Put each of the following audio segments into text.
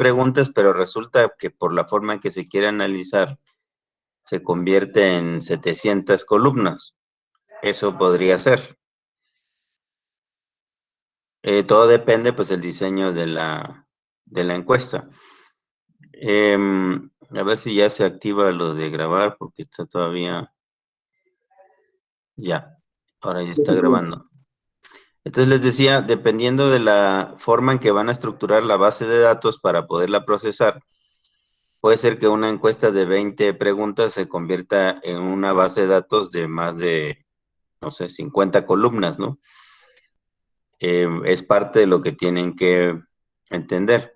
preguntas, pero resulta que por la forma en que se quiere analizar, se convierte en 700 columnas. Eso podría ser. Todo depende, pues, del diseño de la encuesta. A ver si ya se activa lo de grabar, porque está todavía... Ya, ahora ya está grabando. Entonces les decía, dependiendo de la forma en que van a estructurar la base de datos para poderla procesar, puede ser que una encuesta de 20 preguntas se convierta en una base de datos de más de, no sé, 50 columnas, ¿no? Es parte de lo que tienen que entender.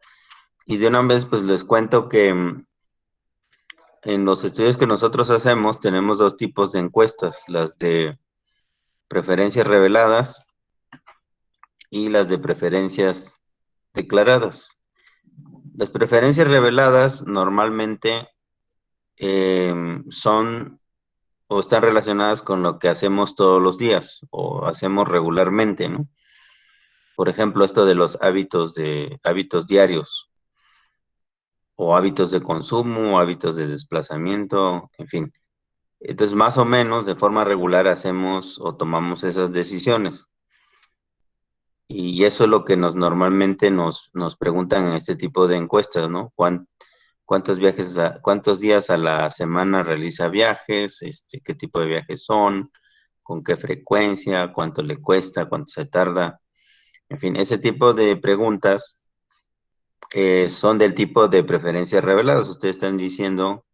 Y de una vez, pues les cuento que en los estudios que nosotros hacemos tenemos dos tipos de encuestas, las de preferencias reveladas y las de preferencias declaradas. Las preferencias reveladas normalmente son o están relacionadas con lo que hacemos todos los días o hacemos regularmente, ¿no? Por ejemplo, esto de los hábitos diarios o hábitos de consumo, hábitos de desplazamiento, en fin. Entonces, más o menos de forma regular hacemos o tomamos esas decisiones. Y eso es lo que normalmente nos preguntan en este tipo de encuestas, ¿no? ¿Cuántos días a la semana realiza viajes? ¿Qué tipo de viajes son? ¿Con qué frecuencia? ¿Cuánto le cuesta? ¿Cuánto se tarda? En fin, ese tipo de preguntas son del tipo de preferencias reveladas. Ustedes están diciendo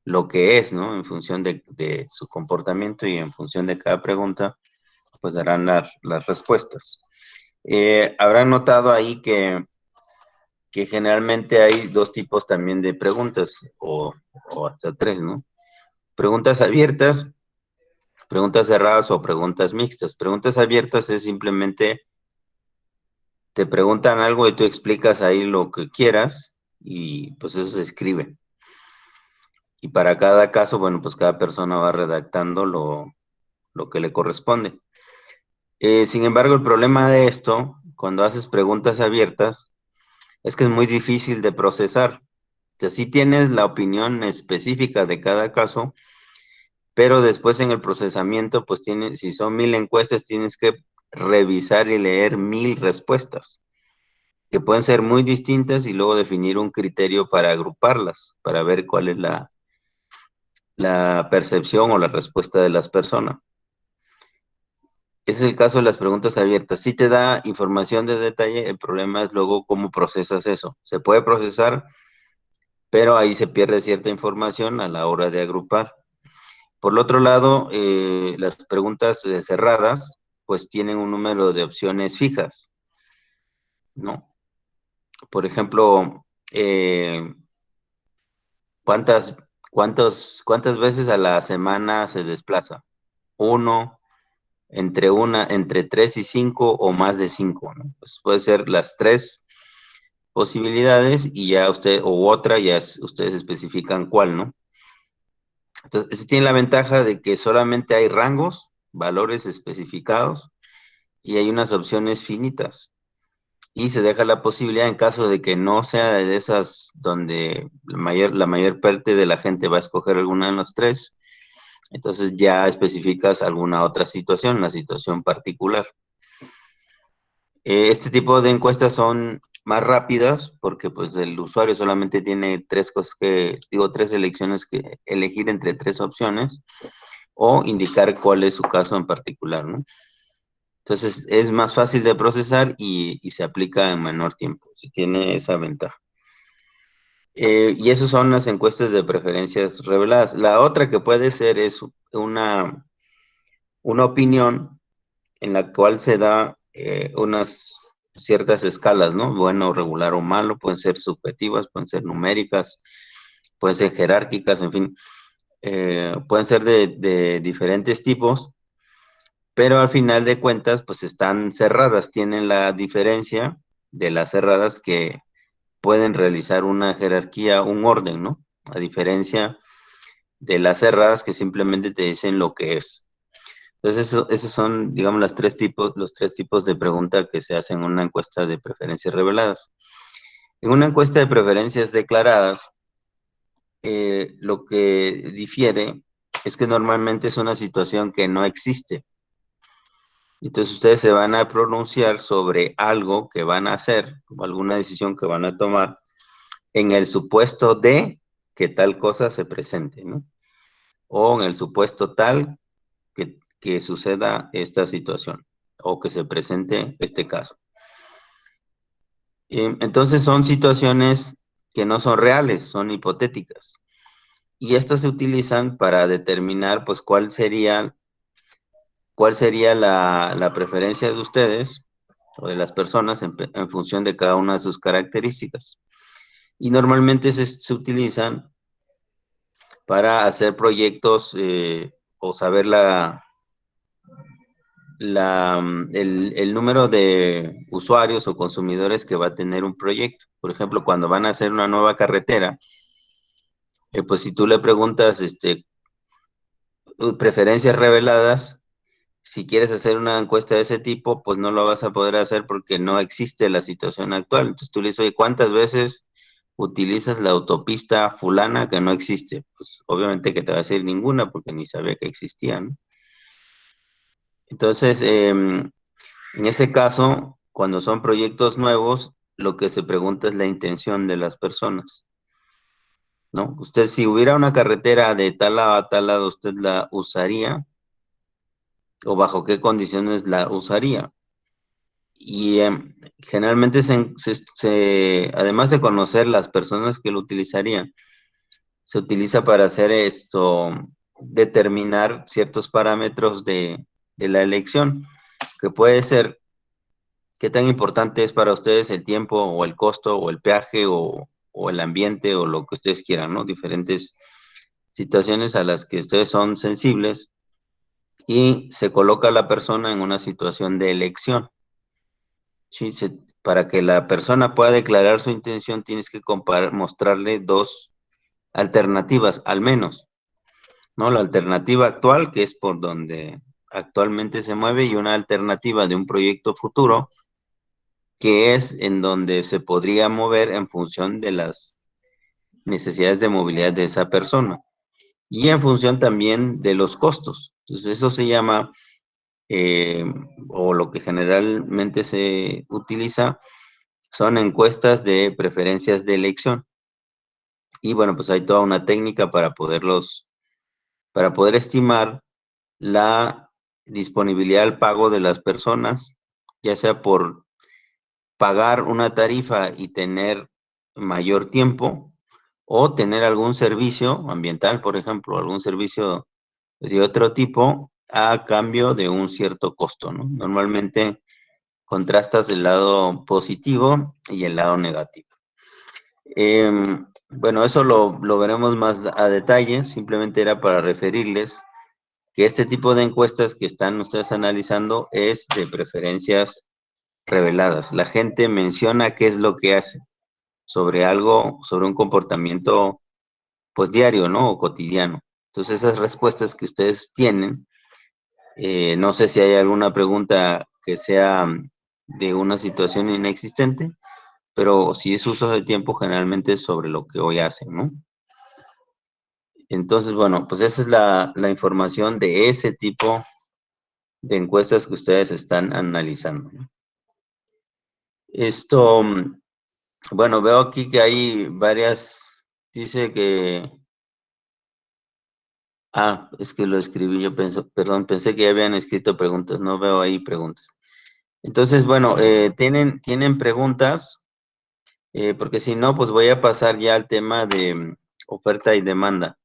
lo que es, ¿no? En función de su comportamiento y en función de cada pregunta, pues darán las respuestas. Habrán notado ahí que generalmente hay dos tipos también de preguntas, o hasta tres, ¿no? Preguntas abiertas, preguntas cerradas o preguntas mixtas. Preguntas abiertas es simplemente te preguntan algo y tú explicas ahí lo que quieras y pues eso se escribe. Y para cada caso, bueno, pues cada persona va redactando lo que le corresponde. Sin embargo, el problema de esto, cuando haces preguntas abiertas, es que es muy difícil de procesar. O sea, sí tienes la opinión específica de cada caso, pero después en el procesamiento, pues si son 1000 encuestas, tienes que revisar y leer 1000 respuestas, que pueden ser muy distintas y luego definir un criterio para agruparlas, para ver cuál es la percepción o la respuesta de las personas. Ese es el caso de las preguntas abiertas. Sí te da información de detalle, el problema es luego cómo procesas eso. Se puede procesar, pero ahí se pierde cierta información a la hora de agrupar. Por el otro lado, las preguntas cerradas, pues tienen un número de opciones fijas, ¿no? Por ejemplo, ¿cuántas veces a la semana se desplaza? Uno, entre 3 y 5 o más de 5, ¿no? Pues puede ser las tres posibilidades y ya ustedes especifican cuál, ¿no? Entonces, ese tiene la ventaja de que solamente hay rangos, valores especificados, y hay unas opciones finitas. Y se deja la posibilidad, en caso de que no sea de esas donde la mayor parte de la gente va a escoger alguna de las tres, entonces ya especificas alguna otra situación, una situación particular. Este tipo de encuestas son más rápidas porque pues el usuario solamente tiene tres elecciones que elegir entre tres opciones o indicar cuál es su caso en particular, ¿no? Entonces es más fácil de procesar y se aplica en menor tiempo, si tiene esa ventaja. Y esas son las encuestas de preferencias reveladas. La otra que puede ser es una opinión en la cual se da unas ciertas escalas, ¿no? Bueno, regular o malo, pueden ser subjetivas, pueden ser numéricas, pueden ser jerárquicas, en fin, pueden ser de diferentes tipos, pero al final de cuentas, pues están cerradas, tienen la diferencia de las cerradas que pueden realizar una jerarquía, un orden, ¿no? A diferencia de las cerradas que simplemente te dicen lo que es. Entonces, esos son, digamos, los tres tipos de pregunta que se hacen en una encuesta de preferencias reveladas. En una encuesta de preferencias declaradas, lo que difiere es que normalmente es una situación que no existe. Entonces ustedes se van a pronunciar sobre algo que van a hacer, o alguna decisión que van a tomar, en el supuesto de que tal cosa se presente, ¿no? O en el supuesto tal que suceda esta situación, o que se presente este caso. Entonces son situaciones que no son reales, son hipotéticas. Y estas se utilizan para determinar, pues, cuál sería la preferencia de ustedes o de las personas en función de cada una de sus características. Y normalmente se utilizan para hacer proyectos o saber el número de usuarios o consumidores que va a tener un proyecto. Por ejemplo, cuando van a hacer una nueva carretera, pues si tú le preguntas preferencias reveladas, si quieres hacer una encuesta de ese tipo, pues no lo vas a poder hacer porque no existe la situación actual. Entonces tú le dices, oye, ¿cuántas veces utilizas la autopista fulana que no existe? Pues obviamente que te va a decir ninguna porque ni sabía que existía, ¿no? Entonces, en ese caso, cuando son proyectos nuevos, lo que se pregunta es la intención de las personas, ¿no? Usted, si hubiera una carretera de tal lado a tal lado, ¿usted la usaría? ¿O bajo qué condiciones la usaría? Y generalmente, además de conocer las personas que lo utilizarían, se utiliza para hacer determinar ciertos parámetros de la elección, que puede ser qué tan importante es para ustedes el tiempo o el costo o el peaje o el ambiente o lo que ustedes quieran, ¿no? Diferentes situaciones a las que ustedes son sensibles y se coloca a la persona en una situación de elección. Sí, para que la persona pueda declarar su intención, tienes que mostrarle dos alternativas, al menos, ¿no? La alternativa actual, que es por donde actualmente se mueve, y una alternativa de un proyecto futuro, que es en donde se podría mover en función de las necesidades de movilidad de esa persona y en función también de los costos. Entonces, eso se llama, eh, o lo que generalmente se utiliza, son encuestas de preferencias de elección. Y bueno, pues hay toda una técnica para poder estimar la disponibilidad al pago de las personas, ya sea por pagar una tarifa y tener mayor tiempo, o tener algún servicio ambiental, por ejemplo, algún servicio de otro tipo a cambio de un cierto costo, ¿no? Normalmente contrastas el lado positivo y el lado negativo. Bueno, eso lo veremos más a detalle, simplemente era para referirles que este tipo de encuestas que están ustedes analizando es de preferencias reveladas. La gente menciona qué es lo que hace sobre algo, sobre un comportamiento pues diario, ¿no? O cotidiano. Entonces esas respuestas que ustedes tienen, no sé si hay alguna pregunta que sea de una situación inexistente, pero si es uso de tiempo, generalmente es sobre lo que hoy hacen, ¿no? Entonces, bueno, pues esa es la información de ese tipo de encuestas que ustedes están analizando, ¿no? Esto, bueno, veo aquí que hay varias, dice que, es que lo escribí, yo perdón, pensé que ya habían escrito preguntas, no veo ahí preguntas. Entonces, bueno, ¿tienen preguntas? Porque si no, pues voy a pasar ya al tema de oferta y demanda.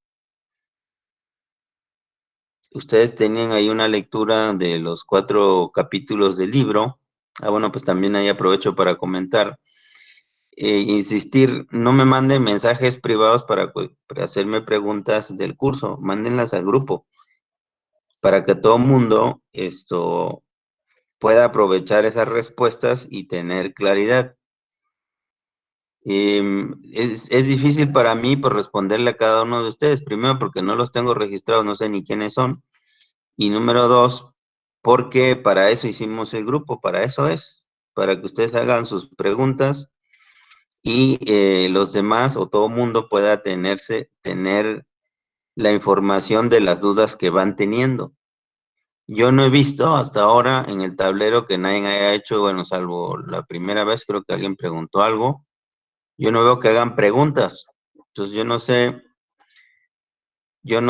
Ustedes tenían ahí una lectura de los 4 capítulos del libro. Bueno, pues también ahí aprovecho para comentar. Insistir, no me manden mensajes privados para hacerme preguntas del curso, mándenlas al grupo para que todo el mundo pueda aprovechar esas respuestas y tener claridad. Es difícil para mí por responderle a cada uno de ustedes, primero porque no los tengo registrados, no sé ni quiénes son, y número dos, porque para eso hicimos el grupo, para eso es, para que ustedes hagan sus preguntas y los demás o todo mundo pueda tener la información de las dudas que van teniendo. Yo no he visto hasta ahora en el tablero que nadie haya hecho, bueno, salvo la primera vez, creo que alguien preguntó algo. Yo no veo que hagan preguntas. Entonces yo no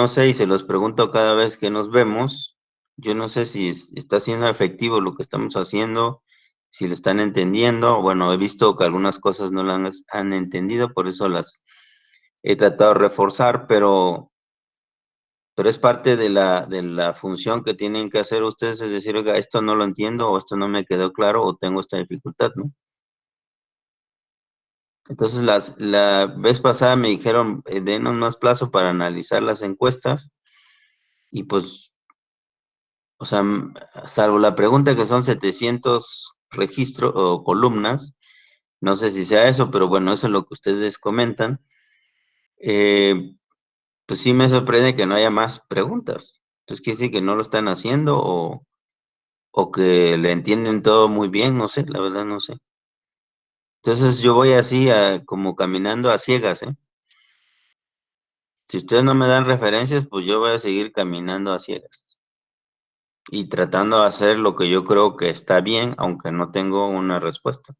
sé y se los pregunto cada vez que nos vemos. Yo no sé si está siendo efectivo lo que estamos haciendo, si lo están entendiendo. Bueno, he visto que algunas cosas no las han entendido, por eso las he tratado de reforzar, pero es parte de la función que tienen que hacer ustedes, es decir, oiga, esto no lo entiendo, o esto no me quedó claro, o tengo esta dificultad, ¿no? Entonces, la vez pasada me dijeron, denos más plazo para analizar las encuestas, y pues, o sea, salvo la pregunta que son 700 registros o columnas, no sé si sea eso, pero bueno, eso es lo que ustedes comentan, eh, pues sí me sorprende que no haya más preguntas. Entonces, quiere decir que no lo están haciendo o que le entienden todo muy bien, no sé, la verdad no sé. Entonces yo voy así como caminando a ciegas, ¿eh? Si ustedes no me dan referencias, pues yo voy a seguir caminando a ciegas y tratando de hacer lo que yo creo que está bien, aunque no tengo una respuesta.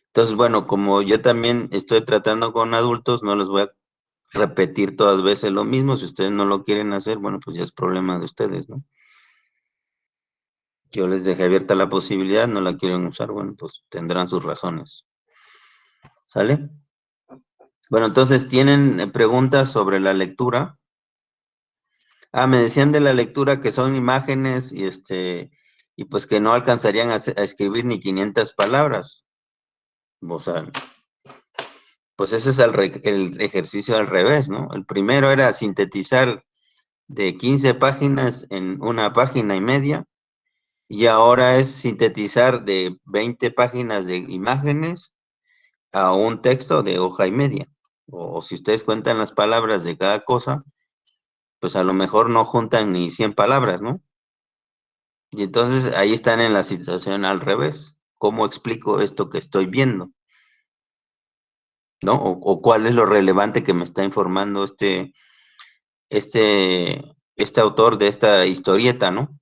Entonces, bueno, como yo también estoy tratando con adultos, no les voy a repetir todas veces lo mismo. Si ustedes no lo quieren hacer, bueno, pues ya es problema de ustedes, ¿no? Yo les dejé abierta la posibilidad, no la quieren usar, bueno, pues tendrán sus razones. ¿Sale? Bueno, entonces, ¿tienen preguntas sobre la lectura? Ah, me decían de la lectura que son imágenes y pues que no alcanzarían a escribir ni 500 palabras. O sea, pues ese es el ejercicio al revés, ¿no? El primero era sintetizar de 15 páginas en una página y media, y ahora es sintetizar de 20 páginas de imágenes a un texto de hoja y media. O si ustedes cuentan las palabras de cada cosa, pues a lo mejor no juntan ni 100 palabras, ¿no? Y entonces ahí están en la situación al revés. ¿Cómo explico esto que estoy viendo? ¿No? O cuál es lo relevante que me está informando este autor de esta historieta, ¿no?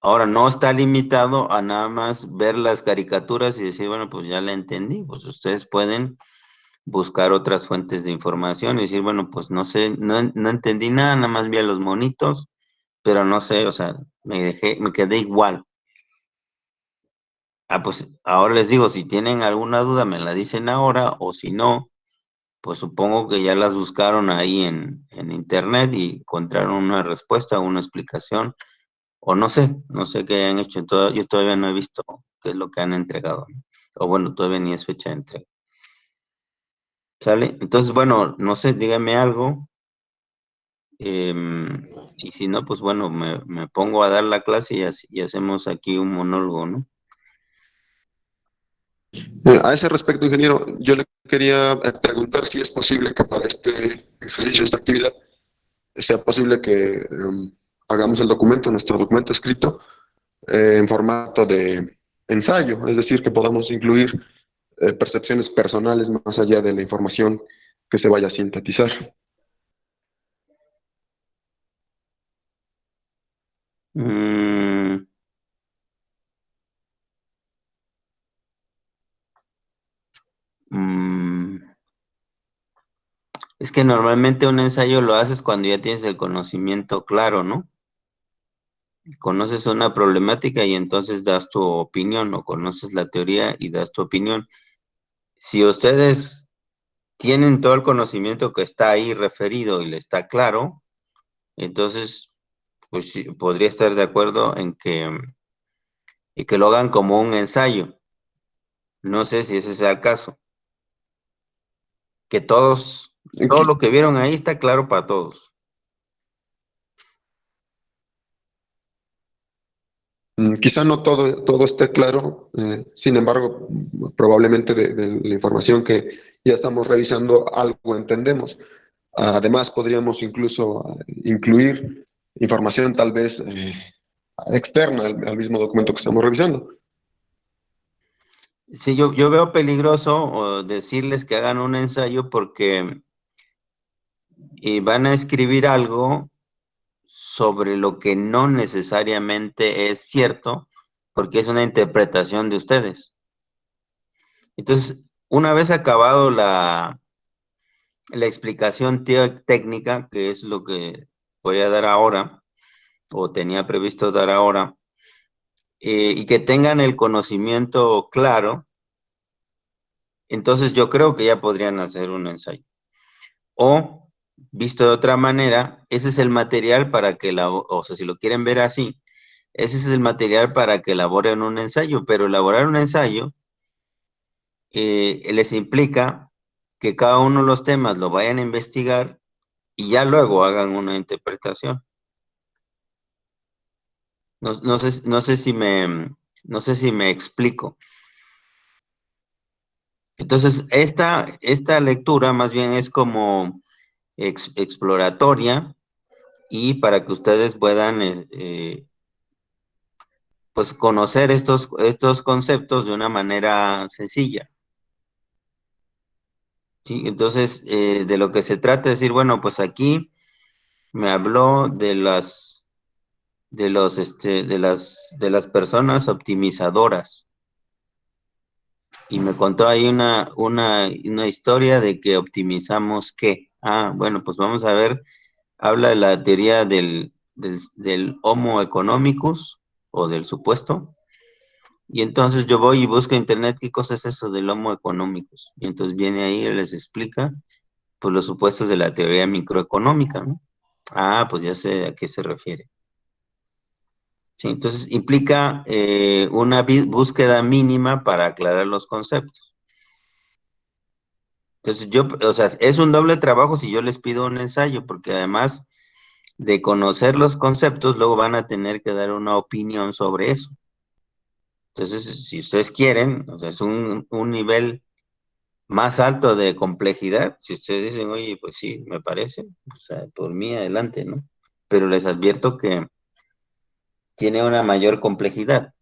Ahora, no está limitado a nada más ver las caricaturas y decir, bueno, pues ya la entendí. Pues ustedes pueden buscar otras fuentes de información y decir, bueno, pues no sé, no entendí nada, nada más vi a los monitos, pero no sé, o sea, me quedé igual. Ah, pues ahora les digo, si tienen alguna duda, me la dicen ahora, o si no, pues supongo que ya las buscaron ahí en internet y encontraron una respuesta, una explicación, o no sé qué hayan hecho. Yo todavía no he visto qué es lo que han entregado, ¿no? O bueno, todavía ni es fecha de entrega. ¿Sale? Entonces, bueno, no sé, dígame algo. Y si no, pues bueno, me pongo a dar la clase y hacemos aquí un monólogo, ¿no? A ese respecto, ingeniero, yo le quería preguntar si es posible que para este ejercicio, esta actividad, sea posible que hagamos el documento, nuestro documento escrito, en formato de ensayo, es decir, que podamos incluir percepciones personales más allá de la información que se vaya a sintetizar. Mm, mm, es que normalmente un ensayo lo haces cuando ya tienes el conocimiento claro, ¿no? Conoces una problemática y entonces das tu opinión, o conoces la teoría y das tu opinión. Si ustedes tienen todo el conocimiento que está ahí referido y le está claro, entonces, pues sí, podría estar de acuerdo y que lo hagan como un ensayo. No sé si ese sea el caso. Que todo lo que vieron ahí está claro para todos. Quizá no todo esté claro, sin embargo, probablemente de la información que ya estamos revisando algo entendemos. Además, podríamos incluso incluir información tal vez externa al mismo documento que estamos revisando. Sí, yo veo peligroso decirles que hagan un ensayo porque van a escribir algo sobre lo que no necesariamente es cierto, porque es una interpretación de ustedes. Entonces, una vez acabado la explicación técnica, que es lo que voy a dar ahora, o tenía previsto dar ahora, y que tengan el conocimiento claro, entonces yo creo que ya podrían hacer un ensayo. O, visto de otra manera, ese es el material para que, o sea, si lo quieren ver así, ese es el material para que elaboren un ensayo, pero elaborar un ensayo les implica que cada uno de los temas lo vayan a investigar y ya luego hagan una interpretación. No sé si me explico. Entonces, esta lectura más bien es como exploratoria y para que ustedes puedan pues conocer estos conceptos de una manera sencilla. ¿Sí? Entonces, de lo que se trata es decir, bueno, pues aquí me habló de las personas optimizadoras y me contó ahí una historia de que optimizamos qué. Ah, bueno, pues vamos a ver, habla de la teoría del Homo economicus o del supuesto. Y entonces yo voy y busco en internet qué cosa es eso del Homo economicus. Y entonces viene ahí y les explica pues los supuestos de la teoría microeconómica, ¿no? Ah, pues ya sé a qué se refiere. Sí, entonces implica una búsqueda mínima para aclarar los conceptos. Entonces o sea, es un doble trabajo si yo les pido un ensayo, porque además de conocer los conceptos, luego van a tener que dar una opinión sobre eso. Entonces, si ustedes quieren, o sea, es un nivel más alto de complejidad, si ustedes dicen, oye, pues sí, me parece, o sea, por mí adelante, ¿no? Pero les advierto que tiene una mayor complejidad.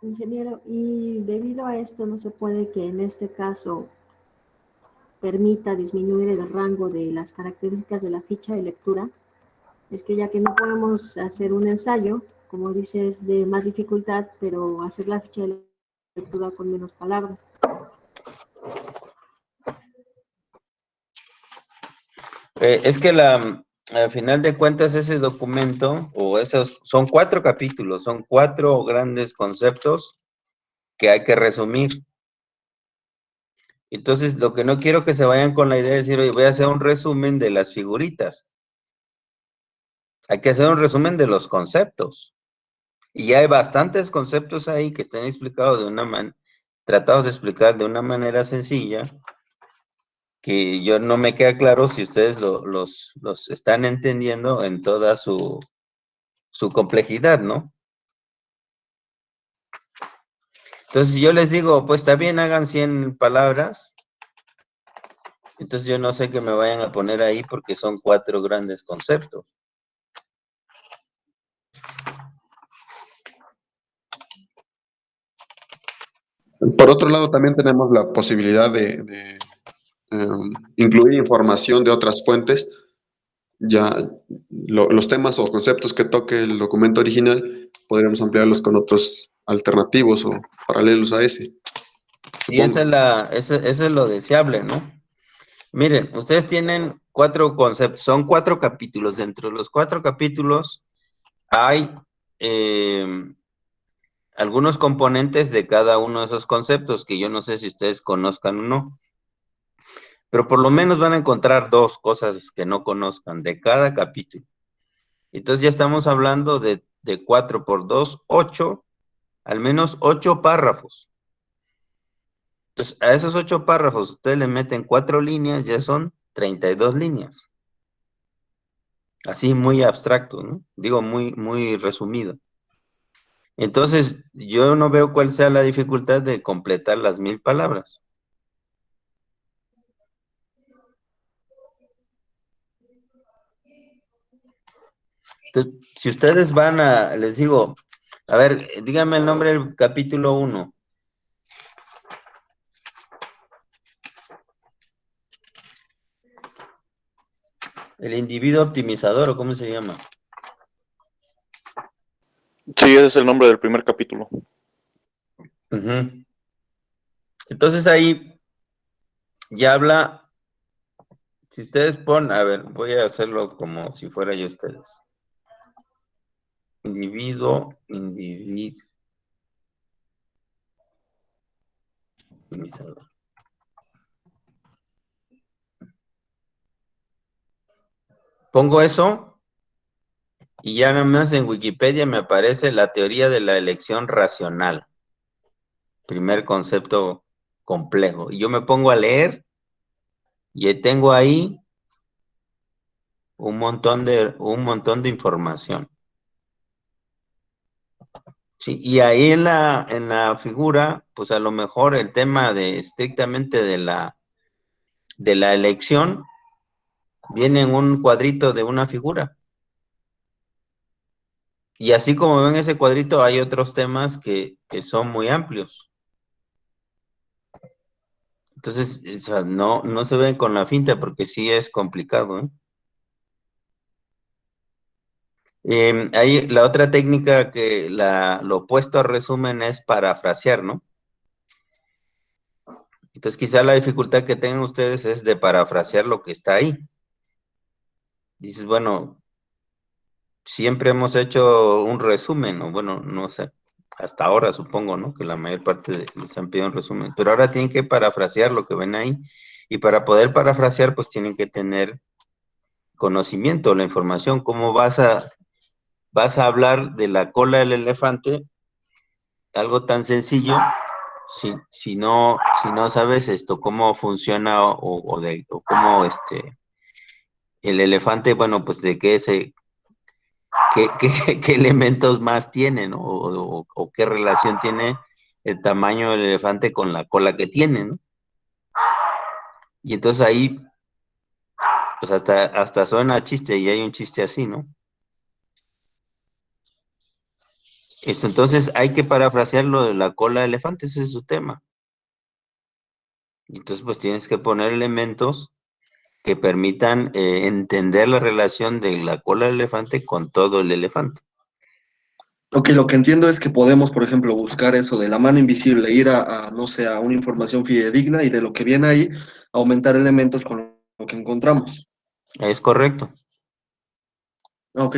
Ingeniero, y debido a esto no se puede que en este caso permita disminuir el rango de las características de la ficha de lectura. Es que ya que no podemos hacer un ensayo, como dices, de más dificultad, pero hacer la ficha de lectura con menos palabras. Es que al final de cuentas ese documento, o esos, son 4 capítulos, son 4 grandes conceptos que hay que resumir. Entonces, lo que no quiero que se vayan con la idea de decir, oye, voy a hacer un resumen de las figuritas. Hay que hacer un resumen de los conceptos. Y hay bastantes conceptos ahí que están explicados tratados de explicar de una manera sencilla, que yo no me queda claro si ustedes los están entendiendo en toda su complejidad, ¿no? Entonces, si yo les digo, pues está bien, hagan 100 palabras, entonces yo no sé qué me vayan a poner ahí porque son 4 grandes conceptos. Por otro lado, también tenemos la posibilidad de incluir información de otras fuentes. Ya los temas o conceptos que toque el documento original, podríamos ampliarlos con otros alternativos o paralelos a ese, Y supongo. eso es lo deseable, ¿no? Miren, ustedes tienen 4 conceptos, son 4 capítulos. Dentro de los 4 capítulos hay algunos componentes de cada uno de esos conceptos que yo no sé si ustedes conozcan o no, pero por lo menos van a encontrar 2 cosas que no conozcan de cada capítulo. Entonces ya estamos hablando de 4 por 2, 8, al menos 8 párrafos. Entonces a esos 8 párrafos ustedes le meten 4 líneas, ya son 32 líneas. Así muy abstracto, ¿no? Digo, muy resumido. Entonces, yo no veo cuál sea la dificultad de completar las 1000 palabras. Entonces, si ustedes van a, les digo, a ver, díganme el nombre del capítulo 1. El individuo optimizador, ¿o cómo se llama? Sí, ese es el nombre del primer capítulo. Uh-huh. Entonces ahí ya habla, si ustedes ponen, a ver, voy a hacerlo como si fuera yo ustedes. Individuo, optimizador. Pongo eso y ya nada más en Wikipedia me aparece la teoría de la elección racional. Primer concepto complejo. Y yo me pongo a leer y tengo ahí un montón de información. Sí, y ahí en la figura, pues a lo mejor el tema de estrictamente de la elección viene en un cuadrito de una figura. Y así como ven ese cuadrito, hay otros temas que son muy amplios. Entonces, o sea, no se ven con la finta porque sí es complicado, ¿eh? Ahí la otra técnica que lo opuesto a resumen es parafrasear, ¿no? Entonces quizá la dificultad que tengan ustedes es de parafrasear lo que está ahí. Dices, bueno, siempre hemos hecho un resumen, o bueno, no sé, hasta ahora supongo, ¿no? Que la mayor parte les han pedido un resumen, pero ahora tienen que parafrasear lo que ven ahí, y para poder parafrasear, pues tienen que tener conocimiento, la información, cómo vas a hablar de la cola del elefante, algo tan sencillo, si no sabes esto, cómo funciona o cómo el elefante, bueno, pues de qué elementos más tiene, ¿no? O qué relación tiene el tamaño del elefante con la cola que tiene, ¿no? Y entonces ahí, pues hasta suena chiste, y hay un chiste así, ¿no? Entonces hay que parafrasear lo de la cola de elefante, ese es su tema. Y entonces pues tienes que poner elementos que permitan entender la relación de la cola del elefante con todo el elefante. Ok, lo que entiendo es que podemos, por ejemplo, buscar eso de la mano invisible, ir no sé, a una información fidedigna y de lo que viene ahí, aumentar elementos con lo que encontramos. Es correcto. Ok.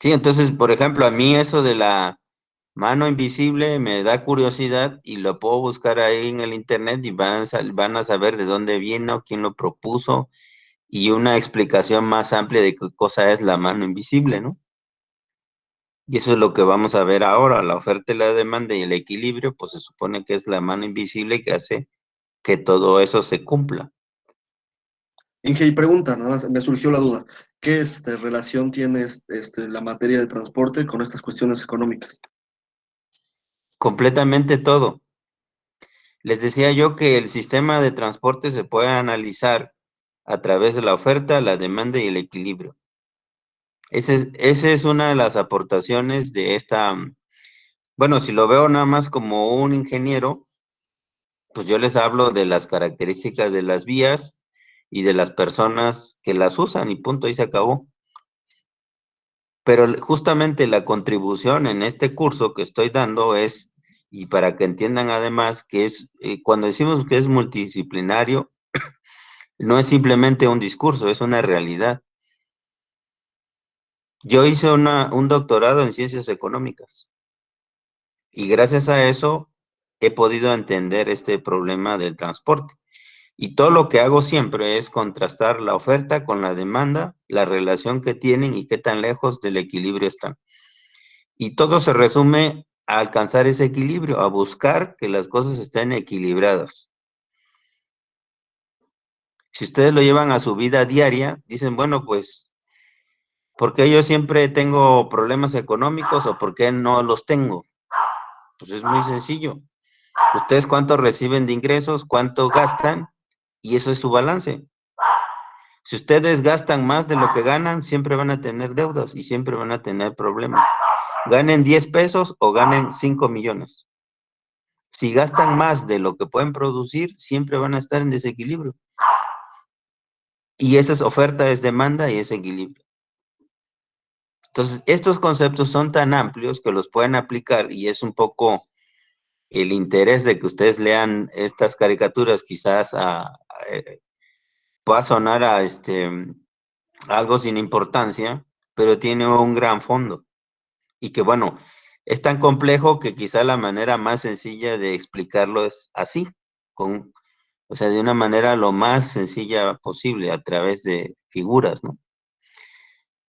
Sí, entonces, por ejemplo, a mí eso de la mano invisible me da curiosidad y lo puedo buscar ahí en el internet y van a saber de dónde vino, quién lo propuso y una explicación más amplia de qué cosa es la mano invisible, ¿no? Y eso es lo que vamos a ver ahora, la oferta y la demanda y el equilibrio, pues se supone que es la mano invisible que hace que todo eso se cumpla. Inge, y pregunta, nada más, me surgió la duda. ¿Qué relación tiene la materia de transporte con estas cuestiones económicas? Completamente todo. Les decía yo que el sistema de transporte se puede analizar a través de la oferta, la demanda y el equilibrio. Esa es una de las aportaciones de bueno, si lo veo nada más como un ingeniero, pues yo les hablo de las características de las vías y de las personas que las usan y punto, ahí se acabó. Pero justamente la contribución en este curso que estoy dando es, y para que entiendan además que es, cuando decimos que es multidisciplinario, no es simplemente un discurso, es una realidad. Yo hice un doctorado en ciencias económicas y gracias a eso he podido entender este problema del transporte. Y todo lo que hago siempre es contrastar la oferta con la demanda, la relación que tienen y qué tan lejos del equilibrio están. Y todo se resume a alcanzar ese equilibrio, a buscar que las cosas estén equilibradas. Si ustedes lo llevan a su vida diaria, dicen, bueno, pues, ¿por qué yo siempre tengo problemas económicos o por qué no los tengo? Pues es muy sencillo. Ustedes cuánto reciben de ingresos, cuánto gastan, y eso es su balance. Si ustedes gastan más de lo que ganan, siempre van a tener deudas y siempre van a tener problemas. Ganen 10 pesos o ganen 5 millones. Si gastan más de lo que pueden producir, siempre van a estar en desequilibrio. Y esa es oferta, es demanda y es equilibrio. Entonces, estos conceptos son tan amplios que los pueden aplicar y es un poco el interés de que ustedes lean estas caricaturas, quizás pueda sonar a algo sin importancia, pero tiene un gran fondo. Y que bueno, es tan complejo que quizá la manera más sencilla de explicarlo es así, o sea, de una manera lo más sencilla posible, a través de figuras, ¿no?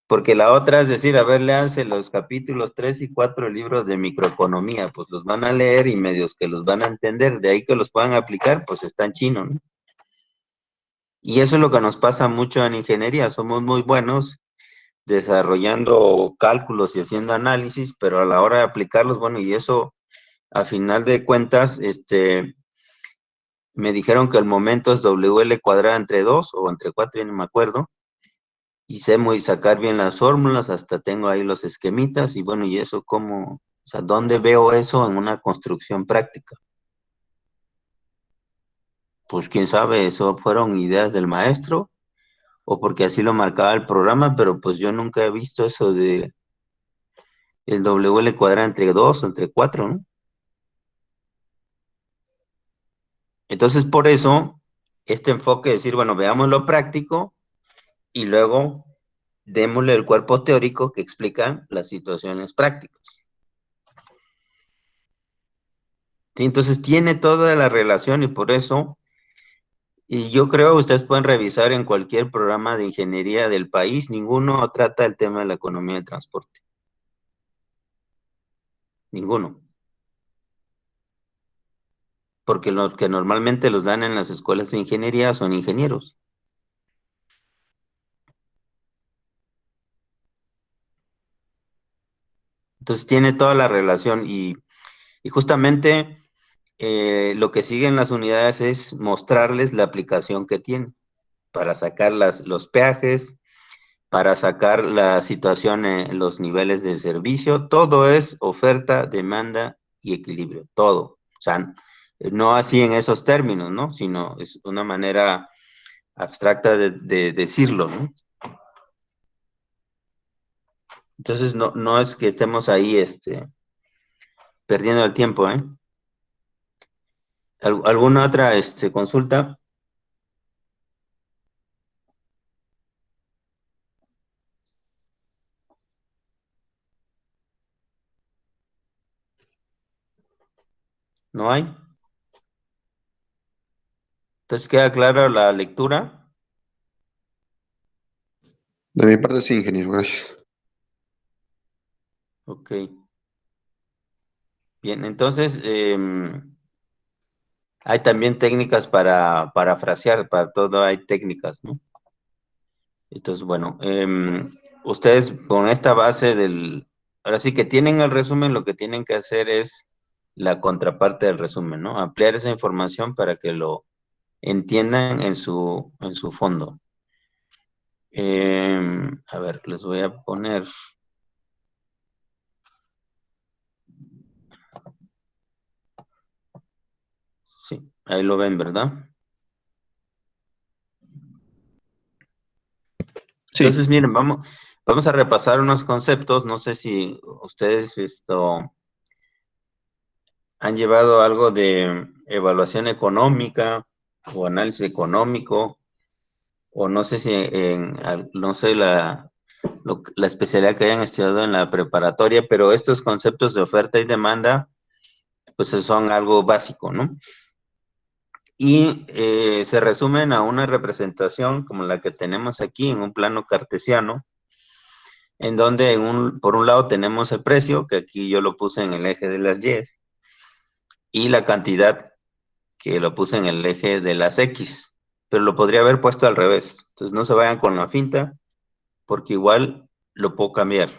Porque la otra es decir, a ver, léanse los capítulos 3 y 4 libros de microeconomía, pues los van a leer y medios que los van a entender, de ahí que los puedan aplicar, pues está en chino, ¿no? Y eso es lo que nos pasa mucho en ingeniería, somos muy buenos desarrollando cálculos y haciendo análisis, pero a la hora de aplicarlos, bueno, y eso, a final de cuentas, me dijeron que el momento es WL cuadrada entre 2 o entre 4, ya no me acuerdo, y sé sacar bien las fórmulas, hasta tengo ahí los esquemitas, y bueno, y eso cómo, o sea, ¿dónde veo eso en una construcción práctica? Pues quién sabe, eso fueron ideas del maestro, o porque así lo marcaba el programa, pero pues yo nunca he visto eso de el WL cuadrado entre 2 o entre 4, ¿no? Entonces, por eso, este enfoque de decir, bueno, veamos lo práctico y luego démosle el cuerpo teórico que explica las situaciones prácticas. ¿Sí? Entonces, tiene toda la relación y por eso, y yo creo que ustedes pueden revisar en cualquier programa de ingeniería del país, ninguno trata el tema de la economía del transporte. Ninguno. Porque los que normalmente los dan en las escuelas de ingeniería son ingenieros. Entonces tiene toda la relación y justamente lo que siguen las unidades es mostrarles la aplicación que tienen para sacar los peajes, para sacar la situación en los niveles de servicio. Todo es oferta, demanda y equilibrio, todo. O sea, no así en esos términos, ¿no? Sino es una manera abstracta de decirlo, ¿no? Entonces, no es que estemos ahí perdiendo el tiempo, ¿eh? ¿Alguna otra consulta? ¿No hay? Entonces, ¿queda clara la lectura? De mi parte sí, ingeniero, gracias. Ok. Bien, entonces, hay también técnicas para parafrasear, para todo hay técnicas, ¿no? Entonces, bueno, ustedes con esta base ahora sí que tienen el resumen, lo que tienen que hacer es la contraparte del resumen, ¿no? Ampliar esa información para que lo entiendan en su fondo. A ver, les voy a poner. Sí, ahí lo ven, ¿verdad? Entonces, Sí, miren, vamos a repasar unos conceptos. No sé si ustedes han llevado algo de evaluación económica o análisis económico, o no sé si no sé la especialidad que hayan estudiado en la preparatoria, pero estos conceptos de oferta y demanda, pues son algo básico, ¿no? Y se resumen a una representación como la que tenemos aquí en un plano cartesiano, en donde por un lado tenemos el precio, que aquí yo lo puse en el eje de las Y, y la cantidad, que lo puse en el eje de las X, pero lo podría haber puesto al revés. Entonces no se vayan con la finta, porque igual lo puedo cambiar,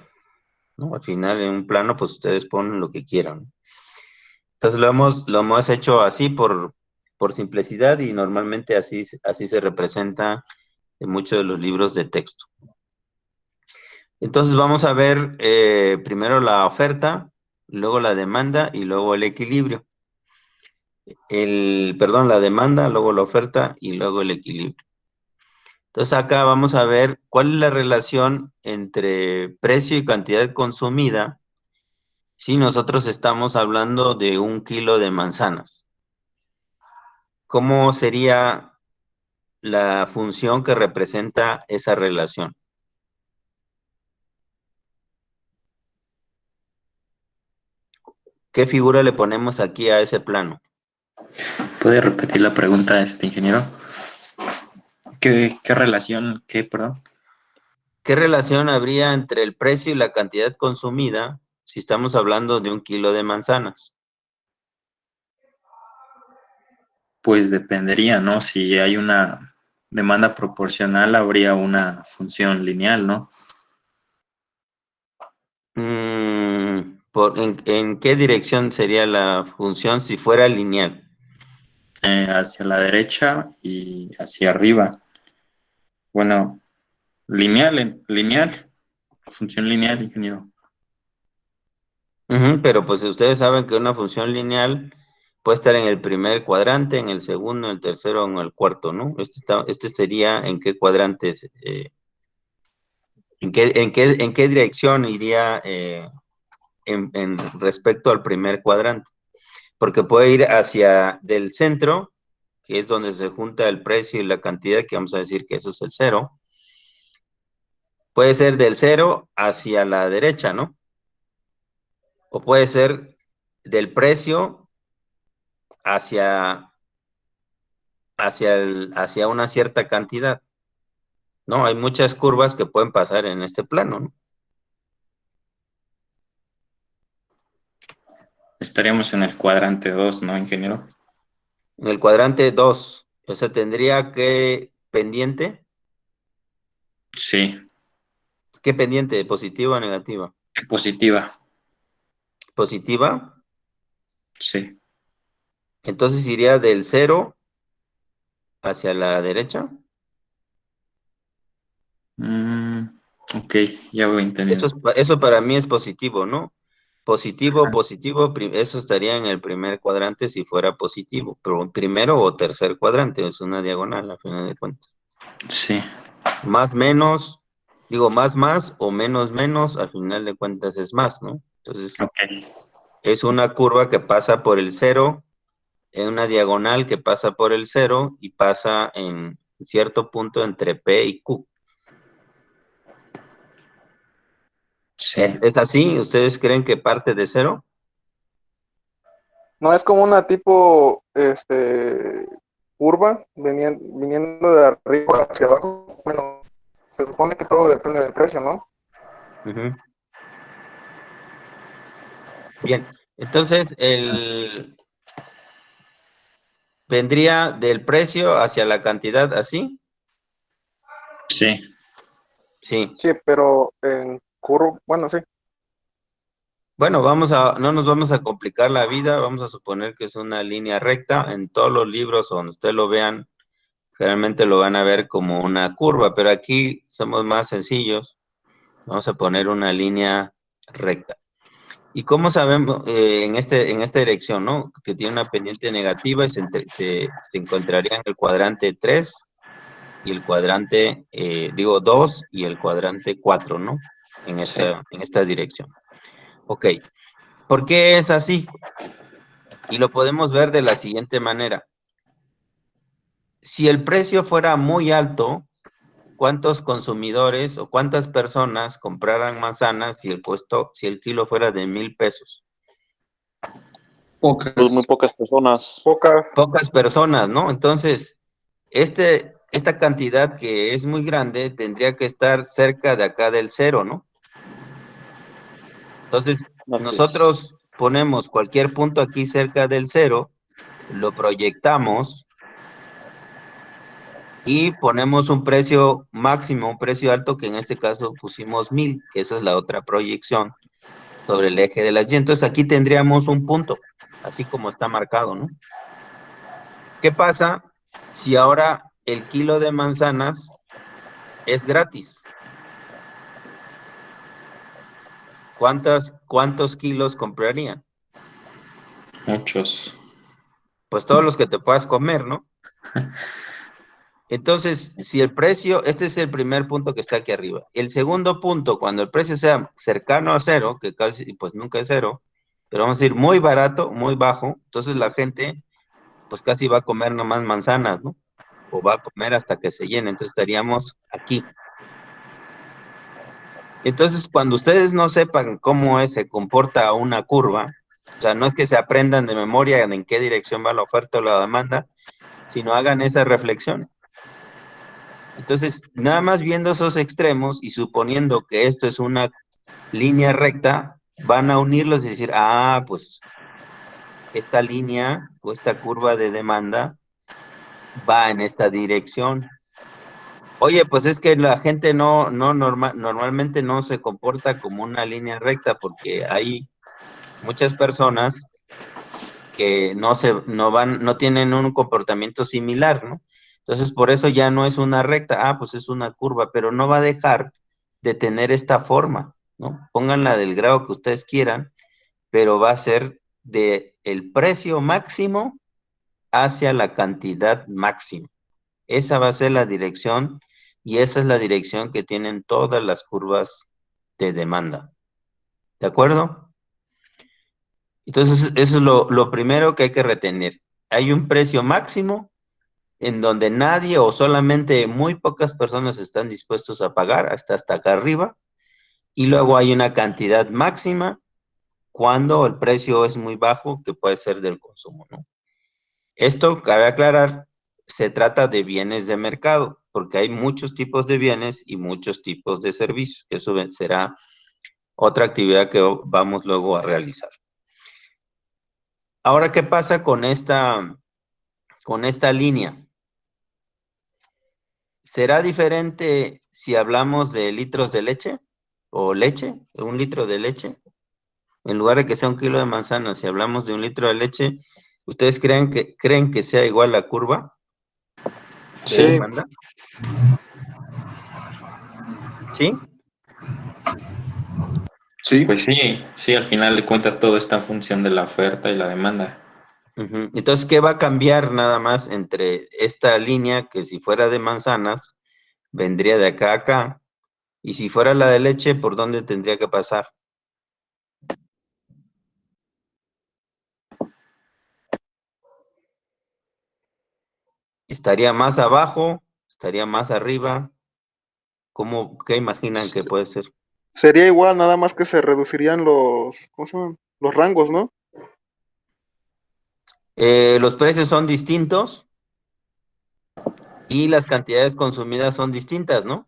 ¿no? Al final en un plano, pues ustedes ponen lo que quieran. Entonces lo hemos hecho así por simplicidad y normalmente así se representa de muchos de los libros de texto. Entonces vamos a ver primero la oferta, luego la demanda y luego el equilibrio. Perdón, la demanda, luego la oferta y luego el equilibrio. Entonces acá vamos a ver cuál es la relación entre precio y cantidad consumida si nosotros estamos hablando de 1 kilo de manzanas. ¿Cómo sería la función que representa esa relación? ¿Qué figura le ponemos aquí a ese plano? ¿Puede repetir la pregunta, ingeniero? ¿Qué relación, perdón? ¿Qué relación habría entre el precio y la cantidad consumida si estamos hablando de 1 kilo de manzanas? Pues dependería, ¿no? Si hay una demanda proporcional, habría una función lineal, ¿no? ¿En qué dirección sería la función si fuera lineal? Hacia la derecha y hacia arriba. Bueno, lineal, función lineal, ingeniero. Pero pues ustedes saben que una función lineal puede estar en el primer cuadrante, en el segundo, en el tercero o en el cuarto, ¿no? Este sería en qué cuadrantes, en qué dirección iría en respecto al primer cuadrante. Porque puede ir hacia del centro, que es donde se junta el precio y la cantidad, que vamos a decir que eso es el 0. Puede ser del 0 hacia la derecha, ¿no? O puede ser del precio hacia hacia una cierta cantidad. No, hay muchas curvas que pueden pasar en este plano, ¿no? Estaríamos en el cuadrante 2, ¿no, ingeniero? En el cuadrante 2, o sea, tendría que pendiente. Sí. ¿Qué pendiente? ¿Positiva o negativa? Positiva. Positiva. Sí. Entonces iría del 0 hacia la derecha. Ok, ya voy entendiendo. Eso para mí es positivo, ¿no? Positivo, positivo, eso estaría en el primer cuadrante si fuera positivo, pero primero o tercer cuadrante, es una diagonal a final de cuentas. Sí. Más, menos, digo más o menos, al final de cuentas es más, ¿no? Entonces, Ok. es una curva que pasa por el 0, en una diagonal que pasa por el 0 y pasa en cierto punto entre P y Q. Sí. ¿Es así? ¿Ustedes creen que parte de 0? No es como una tipo, curva, viniendo de arriba hacia abajo. Bueno, se supone que todo depende del precio, ¿no? Ujú. Bien, entonces vendría del precio hacia la cantidad, ¿así? Sí. Sí. Sí, pero en curva, bueno, sí. Bueno, no nos vamos a complicar la vida, vamos a suponer que es una línea recta. En todos los libros donde ustedes lo vean, generalmente lo van a ver como una curva, pero aquí somos más sencillos. Vamos a poner una línea recta. ¿Y cómo sabemos en esta dirección, ¿no? Que tiene una pendiente negativa y se encontraría en el cuadrante 3 y el cuadrante, 2 y el cuadrante 4, ¿no? En esta dirección. Ok. ¿Por qué es así? Y lo podemos ver de la siguiente manera. Si el precio fuera muy alto, ¿cuántos consumidores o cuántas personas compraran manzanas si el kilo fuera de 1,000 pesos? Pocas. Pues muy pocas personas. Pocas. Pocas personas, ¿no? Entonces, esta cantidad que es muy grande tendría que estar cerca de acá del 0, ¿no? Entonces, nosotros ponemos cualquier punto aquí cerca del 0, lo proyectamos y ponemos un precio máximo, un precio alto, que en este caso pusimos 1,000, que esa es la otra proyección sobre el eje de las Y. Entonces, aquí tendríamos un punto, así como está marcado, ¿no? ¿Qué pasa si ahora el kilo de manzanas es gratis. ¿Cuántos kilos comprarían? Muchos. Pues todos los que te puedas comer, ¿no? Entonces, si el precio, este es el primer punto que está aquí arriba. El segundo punto, cuando el precio sea cercano a cero, que casi, pues nunca es cero, pero vamos a decir muy barato, muy bajo, entonces la gente, pues casi va a comer nomás manzanas, ¿no? O va a comer hasta que se llene, entonces estaríamos aquí. Entonces, cuando ustedes no sepan cómo se comporta una curva, o sea, no es que se aprendan de memoria en qué dirección va la oferta o la demanda, sino hagan esa reflexión. Entonces, nada más viendo esos extremos y suponiendo que esto es una línea recta, van a unirlos y decir, ah, pues esta línea o esta curva de demanda va en esta dirección. Oye, pues es que la gente normalmente no se comporta como una línea recta porque hay muchas personas que no tienen un comportamiento similar, ¿no? Entonces, por eso ya no es una recta, pues es una curva, pero no va a dejar de tener esta forma, ¿no? Pónganla del grado que ustedes quieran, pero va a ser de el precio máximo hacia la cantidad máxima. Esa va a ser la dirección y esa es la dirección que tienen todas las curvas de demanda. ¿De acuerdo? Entonces, eso es lo primero que hay que retener. Hay un precio máximo en donde nadie o solamente muy pocas personas están dispuestos a pagar, hasta acá arriba, y luego hay una cantidad máxima cuando el precio es muy bajo, que puede ser del consumo, ¿no? Esto, cabe aclarar, se trata de bienes de mercado, porque hay muchos tipos de bienes y muchos tipos de servicios, que eso será otra actividad que vamos luego a realizar. Ahora, ¿qué pasa con esta línea? ¿Será diferente si hablamos de litros de leche o leche, un litro de leche? En lugar de que sea un kilo de manzana, si hablamos de un litro de leche, ¿ustedes creen que sea igual la curva de Sí, demanda? ¿Sí? Sí, Pues sí, al final de cuentas todo está en función de la oferta y la demanda. Ujú. Entonces, ¿qué va a cambiar nada más entre esta línea que si fuera de manzanas, vendría de acá a acá, y si fuera la de leche, ¿por dónde tendría que pasar? ¿Estaría más abajo? ¿Estaría más arriba? ¿Qué imaginan que puede ser? Sería igual, nada más que se reducirían ¿cómo se llaman? Los rangos, ¿no? Los precios son distintos y las cantidades consumidas son distintas, ¿no?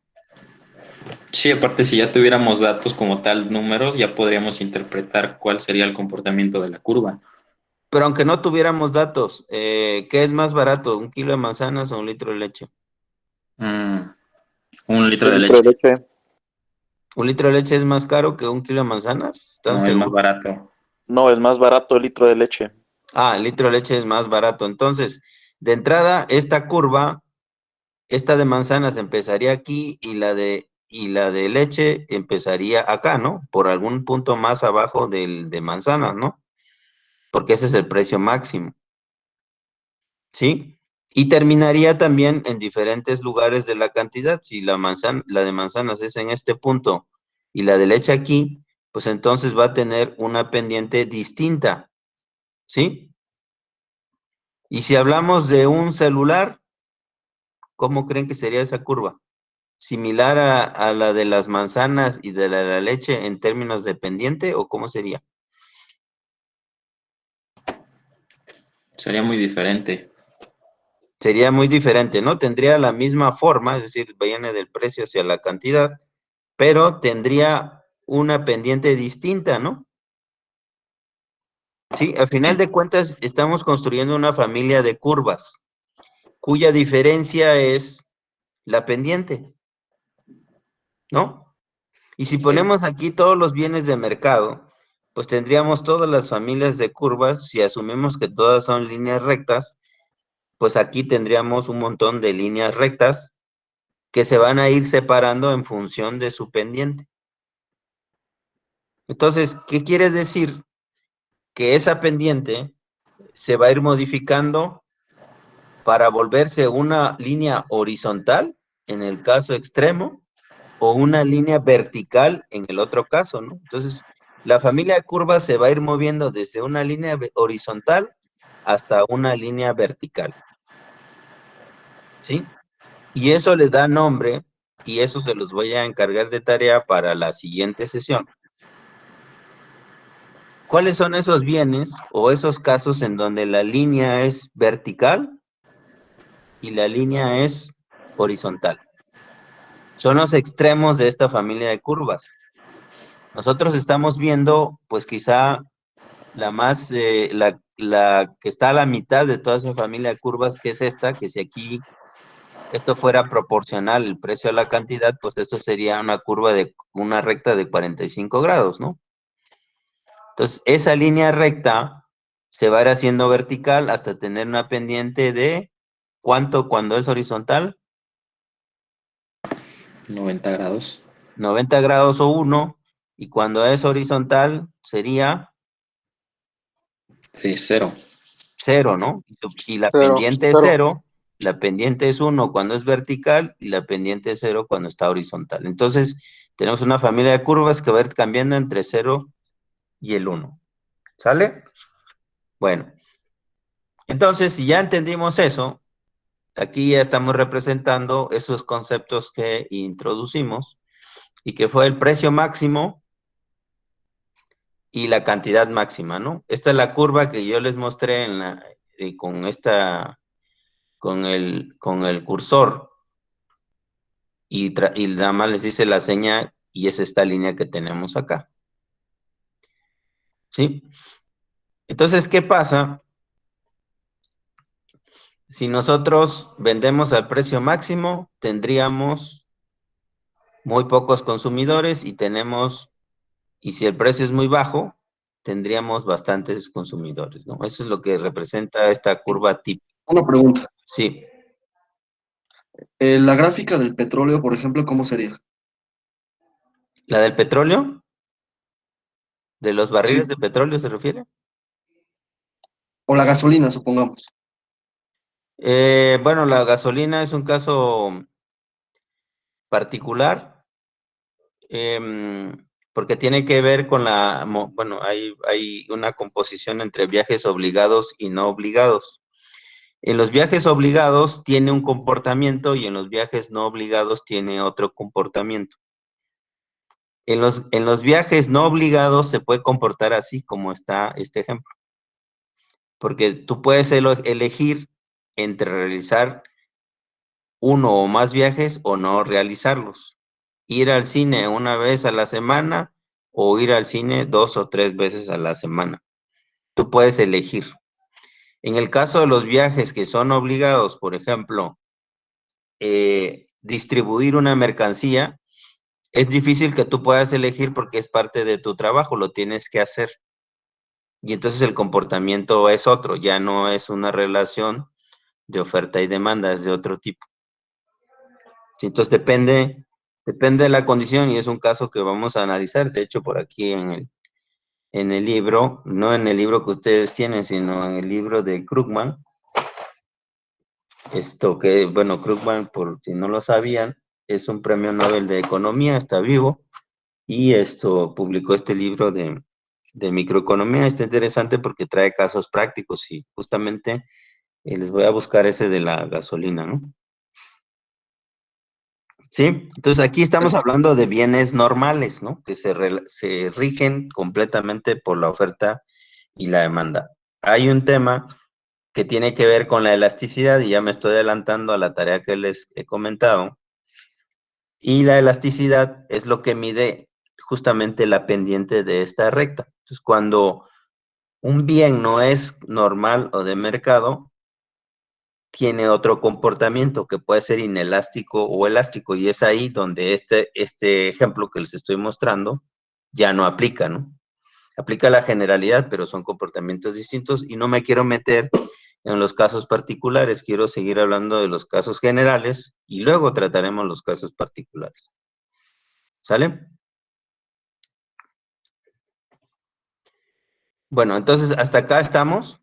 Sí, aparte si ya tuviéramos datos como tal, números, ya podríamos interpretar cuál sería el comportamiento de la curva. Pero aunque no tuviéramos datos, ¿qué es más barato, un kilo de manzanas o un litro de leche? Un litro El de litro leche. de leche. ¿Un litro de leche es más caro que un kilo de manzanas? ¿Están No, es más seguros? barato. No, es más barato el litro de leche. Ah, el litro de leche es más barato. Entonces, de entrada, esta curva, esta de manzanas empezaría aquí y la de leche empezaría acá, ¿no? Por algún punto más abajo de manzanas, ¿no? Porque ese es el precio máximo, ¿sí? Y terminaría también en diferentes lugares de la cantidad. Si la de manzanas es en este punto y la de leche aquí, pues entonces va a tener una pendiente distinta, ¿sí? Y si hablamos de un celular, ¿cómo creen que sería esa curva? ¿Similar a la de las manzanas y de la leche en términos de pendiente o cómo sería? Sería muy diferente. Sería muy diferente, ¿no? Tendría la misma forma, es decir, viene del precio hacia la cantidad, pero tendría una pendiente distinta, ¿no? Sí, al final de cuentas estamos construyendo una familia de curvas, cuya diferencia es la pendiente, ¿no? Y si Sí. ponemos aquí todos los bienes de mercado, pues tendríamos todas las familias de curvas, si asumimos que todas son líneas rectas, pues aquí tendríamos un montón de líneas rectas que se van a ir separando en función de su pendiente. Entonces, ¿qué quiere decir? Que esa pendiente se va a ir modificando para volverse una línea horizontal, en el caso extremo, o una línea vertical en el otro caso, ¿no? Entonces, la familia de curvas se va a ir moviendo desde una línea horizontal hasta una línea vertical, ¿sí? Y eso le da nombre, y eso se los voy a encargar de tarea para la siguiente sesión. ¿Cuáles son esos bienes o esos casos en donde la línea es vertical y la línea es horizontal? Son los extremos de esta familia de curvas. Nosotros estamos viendo, pues quizá la más, la que está a la mitad de toda esa familia de curvas, que es esta, que si aquí esto fuera proporcional el precio a la cantidad, pues esto sería una curva de una recta de 45 grados, ¿no? Entonces, esa línea recta se va a ir haciendo vertical hasta tener una pendiente de ¿cuánto cuando es horizontal? 90 grados. 90 grados o 1, y cuando es horizontal sería 0. 0, ¿no? Y la Cero, pendiente es cero. 0, la pendiente es 1 cuando es vertical y la pendiente es 0 cuando está horizontal. Entonces, tenemos una familia de curvas que va a ir cambiando entre 0 y el 1. ¿Sale? Bueno, entonces, si ya entendimos eso, aquí ya estamos representando esos conceptos que introducimos y que fue el precio máximo y la cantidad máxima, ¿no? Esta es la curva que yo les mostré con el cursor y nada más les dice la señal y es esta línea que tenemos acá. ¿Sí? Entonces, ¿qué pasa si nosotros vendemos al precio máximo? Tendríamos muy pocos consumidores y si el precio es muy bajo, tendríamos bastantes consumidores, ¿no? Eso es lo que representa esta curva típica. Una pregunta. Sí. La gráfica del petróleo, por ejemplo, ¿cómo sería? ¿La del petróleo? ¿De los barriles Sí. de petróleo se refiere? O la gasolina, supongamos. Bueno, la gasolina es un caso particular, porque tiene que ver con bueno, hay una composición entre viajes obligados y no obligados. En los viajes obligados tiene un comportamiento y en los viajes no obligados tiene otro comportamiento. En los viajes no obligados se puede comportar así como está este ejemplo, porque tú puedes elegir entre realizar uno o más viajes o no realizarlos. Ir al cine una vez a la semana o ir al cine 2 o 3 veces a la semana. Tú puedes elegir. En el caso de los viajes que son obligados, por ejemplo, distribuir una mercancía, es difícil que tú puedas elegir porque es parte de tu trabajo, lo tienes que hacer. Y entonces el comportamiento es otro, ya no es una relación de oferta y demanda, es de otro tipo. Sí, entonces depende de la condición y es un caso que vamos a analizar, de hecho por aquí en el libro, no en el libro que ustedes tienen, sino en el libro de Krugman. Bueno, Krugman, por si no lo sabían, es un premio Nobel de Economía, está vivo, y publicó este libro de microeconomía. Está interesante porque trae casos prácticos y justamente les voy a buscar ese de la gasolina, ¿no? Sí, entonces aquí estamos hablando de bienes normales, ¿no? Que se rigen completamente por la oferta y la demanda. Hay un tema que tiene que ver con la elasticidad y ya me estoy adelantando a la tarea que les he comentado. Y la elasticidad es lo que mide justamente la pendiente de esta recta. Entonces, cuando un bien no es normal o de mercado, tiene otro comportamiento que puede ser inelástico o elástico, y es ahí donde este ejemplo que les estoy mostrando ya no aplica, ¿no? Aplica la generalidad, pero son comportamientos distintos y no me quiero meter en los casos particulares. Quiero seguir hablando de los casos generales y luego trataremos los casos particulares. ¿Sale? Bueno, entonces, ¿hasta acá estamos?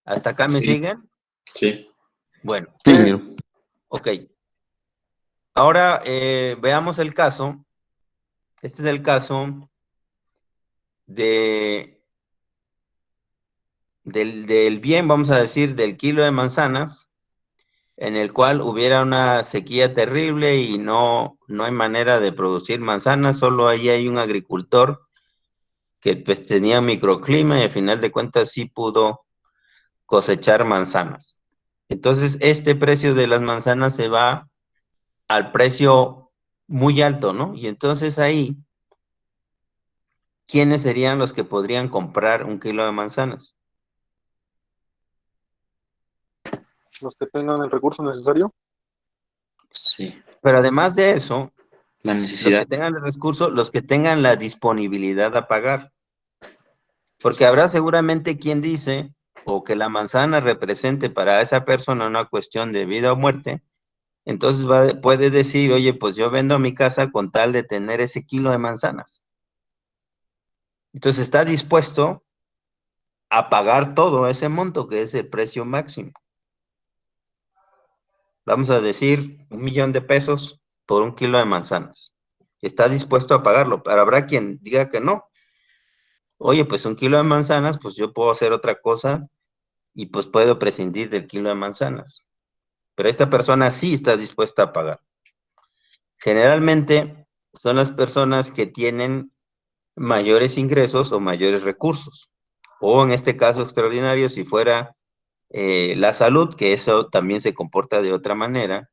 ¿Hasta acá me Sí. siguen? Sí. Bueno, Sí, ingeniero. ok. Ahora veamos el caso. Este es el caso del bien, vamos a decir, del kilo de manzanas, en el cual hubiera una sequía terrible y no hay manera de producir manzanas, solo ahí hay un agricultor que pues tenía microclima y al final de cuentas sí pudo cosechar manzanas. Entonces, este precio de las manzanas se va al precio muy alto, ¿no? Y entonces ahí, ¿quiénes serían los que podrían comprar un kilo de manzanas? Los que tengan el recurso necesario. Sí. Pero además de eso, La los necesidad. que tengan el recurso, los que tengan la disponibilidad a pagar. Porque habrá seguramente quien dice, o que la manzana represente para esa persona una cuestión de vida o muerte, entonces puede decir, oye, pues yo vendo mi casa con tal de tener ese kilo de manzanas. Entonces está dispuesto a pagar todo ese monto que es el precio máximo. Vamos a decir 1,000,000 de pesos por un kilo de manzanas. Está dispuesto a pagarlo, pero habrá quien diga que no. Oye, pues un kilo de manzanas, pues yo puedo hacer otra cosa y pues puedo prescindir del kilo de manzanas. Pero esta persona sí está dispuesta a pagar. Generalmente son las personas que tienen mayores ingresos o mayores recursos. O en este caso extraordinario, si fuera la salud, que eso también se comporta de otra manera,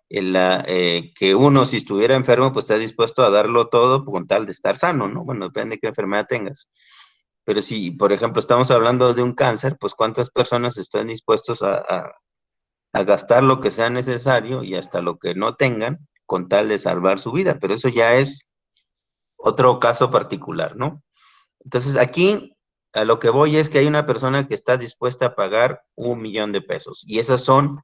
que uno si estuviera enfermo, pues está dispuesto a darlo todo con tal de estar sano, ¿no? Bueno, depende de qué enfermedad tengas. Pero si, por ejemplo, estamos hablando de un cáncer, pues ¿cuántas personas están dispuestos a gastar lo que sea necesario y hasta lo que no tengan con tal de salvar su vida? Pero eso ya es otro caso particular, ¿no? Entonces aquí a lo que voy es que hay una persona que está dispuesta a pagar 1,000,000 de pesos y esas son,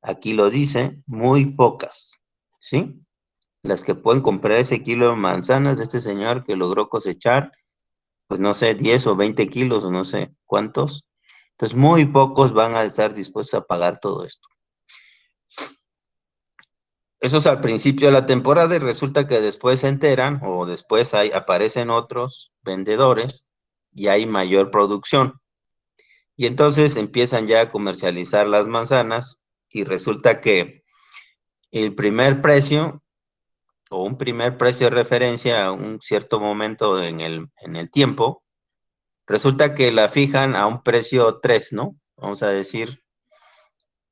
aquí lo dice, muy pocas, ¿sí? Las que pueden comprar ese kilo de manzanas de este señor que logró cosechar, pues no sé, 10 o 20 kilos o no sé cuántos. Entonces muy pocos van a estar dispuestos a pagar todo esto. Eso es al principio de la temporada y resulta que después se enteran o después aparecen otros vendedores y hay mayor producción. Y entonces empiezan ya a comercializar las manzanas y resulta que el primer precio o un primer precio de referencia a un cierto momento en el tiempo, resulta que la fijan a un precio 3, ¿no? Vamos a decir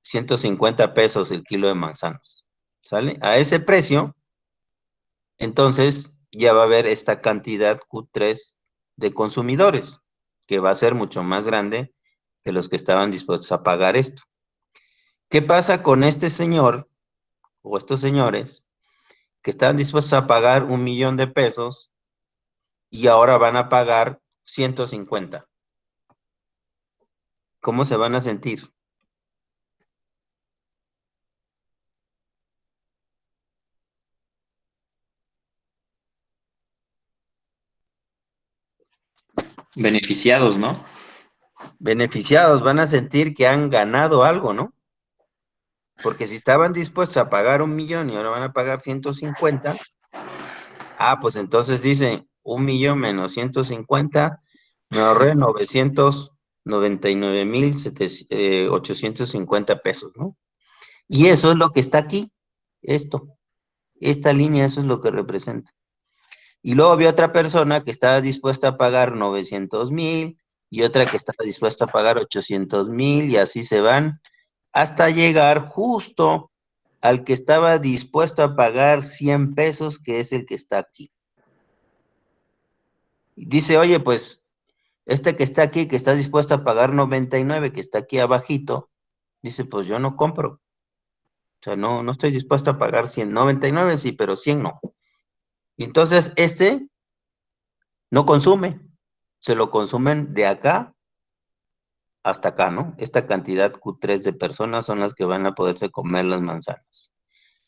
150 pesos el kilo de manzanas, ¿sale? A ese precio, entonces ya va a haber esta cantidad Q3 de consumidores, que va a ser mucho más grande que los que estaban dispuestos a pagar esto. ¿Qué pasa con este señor o estos señores que están dispuestos a pagar 1,000,000 de pesos y ahora van a pagar 150? ¿Cómo se van a sentir? Beneficiados, ¿no? Beneficiados, van a sentir que han ganado algo, ¿no? Porque si estaban dispuestos a pagar 1,000,000 y ahora van a pagar 150, pues entonces dicen 1,000,000 menos 150, me ahorré 999,850 pesos, ¿no? Y eso es lo que está aquí, esta línea, eso es lo que representa. Y luego había otra persona que estaba dispuesta a pagar 900,000 y otra que estaba dispuesta a pagar 800,000 y así se van hasta llegar justo al que estaba dispuesto a pagar 100 pesos, que es el que está aquí. Y dice, oye, pues este que está aquí, que está dispuesto a pagar 99, que está aquí abajito, dice, pues yo no compro. O sea, no estoy dispuesto a pagar 100, 99 sí, pero 100 no. Y entonces este no consume, se lo consumen de acá hasta acá, ¿no? Esta cantidad Q3 de personas son las que van a poderse comer las manzanas.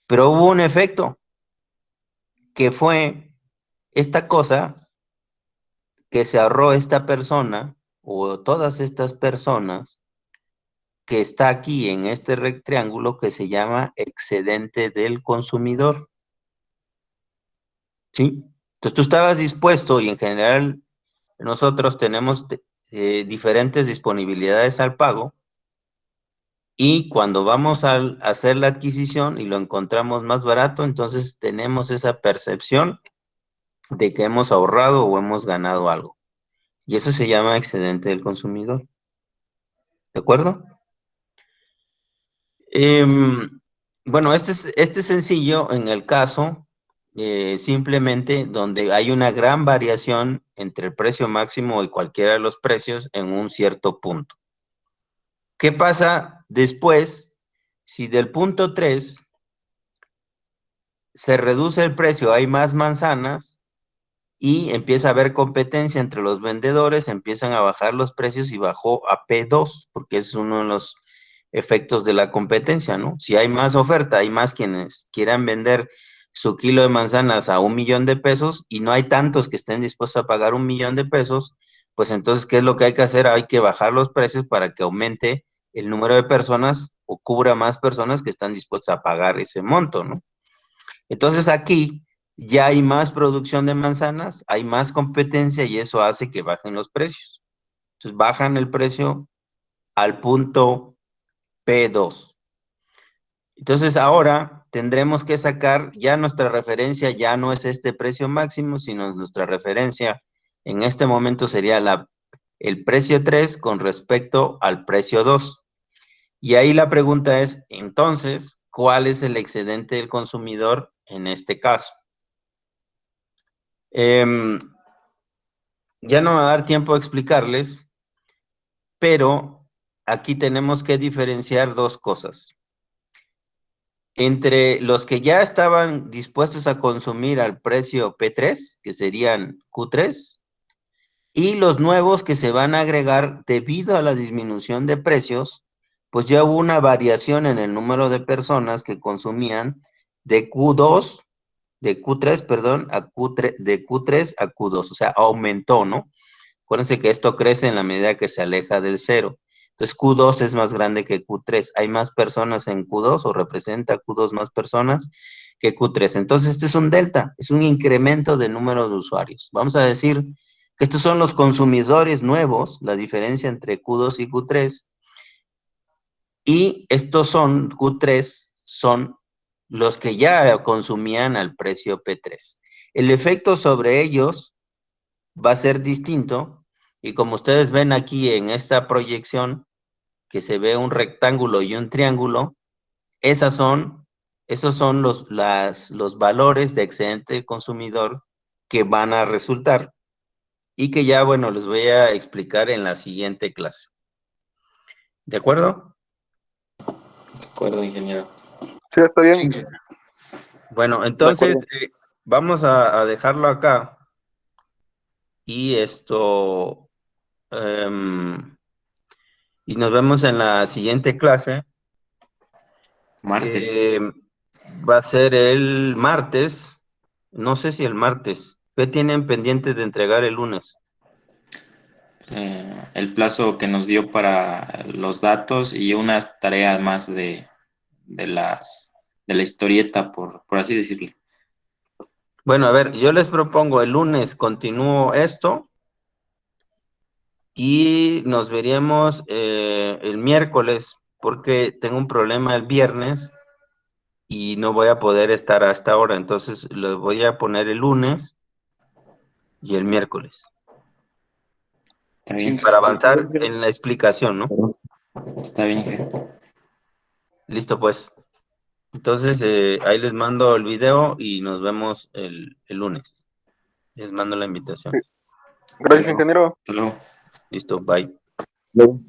Pero hubo un efecto, que fue esta cosa que se ahorró esta persona, o todas estas personas, que está aquí en este rectángulo que se llama excedente del consumidor. ¿Sí? Entonces tú estabas dispuesto, y en general nosotros tenemos diferentes disponibilidades al pago, y cuando vamos a hacer la adquisición y lo encontramos más barato, entonces tenemos esa percepción de que hemos ahorrado o hemos ganado algo. Y eso se llama excedente del consumidor. ¿De acuerdo? Bueno, este es sencillo en el caso simplemente donde hay una gran variación entre el precio máximo y cualquiera de los precios en un cierto punto. ¿Qué pasa después si del punto 3 se reduce el precio, hay más manzanas y empieza a haber competencia entre los vendedores, empiezan a bajar los precios y bajó a P2, porque es uno de los efectos de la competencia, ¿no? Si hay más oferta, hay más quienes quieran vender su kilo de manzanas a 1,000,000 de pesos y no hay tantos que estén dispuestos a pagar 1,000,000 de pesos, pues entonces, ¿qué es lo que hay que hacer? Hay que bajar los precios para que aumente el número de personas o cubra más personas que están dispuestas a pagar ese monto, ¿no? Entonces aquí ya hay más producción de manzanas, hay más competencia y eso hace que bajen los precios. Entonces bajan el precio al punto P2. Entonces ahora tendremos que sacar, ya nuestra referencia ya no es este precio máximo, sino nuestra referencia en este momento sería el precio 3 con respecto al precio 2. Y ahí la pregunta es, entonces, ¿cuál es el excedente del consumidor en este caso? Ya no me va a dar tiempo de explicarles, pero aquí tenemos que diferenciar dos cosas. Entre los que ya estaban dispuestos a consumir al precio P3, que serían Q3, y los nuevos que se van a agregar debido a la disminución de precios, pues ya hubo una variación en el número de personas que consumían de Q2, de Q3, perdón, a Q3, de Q3 a Q2, o sea, aumentó, ¿no? Acuérdense que esto crece en la medida que se aleja del cero. Entonces Q2 es más grande que Q3. Hay más personas en Q2 o representa Q2 más personas que Q3. Entonces este es un delta, es un incremento de número de usuarios. Vamos a decir que estos son los consumidores nuevos, la diferencia entre Q2 y Q3. Y estos son, Q3, son los que ya consumían al precio P3. El efecto sobre ellos va a ser distinto, y como ustedes ven aquí en esta proyección, que se ve un rectángulo y un triángulo, esos son los valores de excedente consumidor que van a resultar, y que ya, bueno, les voy a explicar en la siguiente clase. ¿De acuerdo? De acuerdo, ingeniero. Sí, está bien. Sí. Bueno, De entonces acuerdo. vamos a dejarlo acá, y esto, y nos vemos en la siguiente clase. Martes. Va a ser el martes, no sé si el martes. ¿Qué tienen pendiente de entregar el lunes? El plazo que nos dio para los datos y unas tareas más de la historieta, por así decirlo. Bueno, a ver, yo les propongo el lunes continúo esto, y nos veríamos el miércoles, porque tengo un problema el viernes y no voy a poder estar hasta ahora, entonces lo voy a poner el lunes y el miércoles, ¿Está ¿sí? bien? Para avanzar en la explicación, ¿no? Está bien, ingeniero. Listo, pues. Entonces, ahí les mando el video y nos vemos el lunes. Les mando la invitación. Gracias, ingeniero. Hasta luego. Listo, bye. Luego.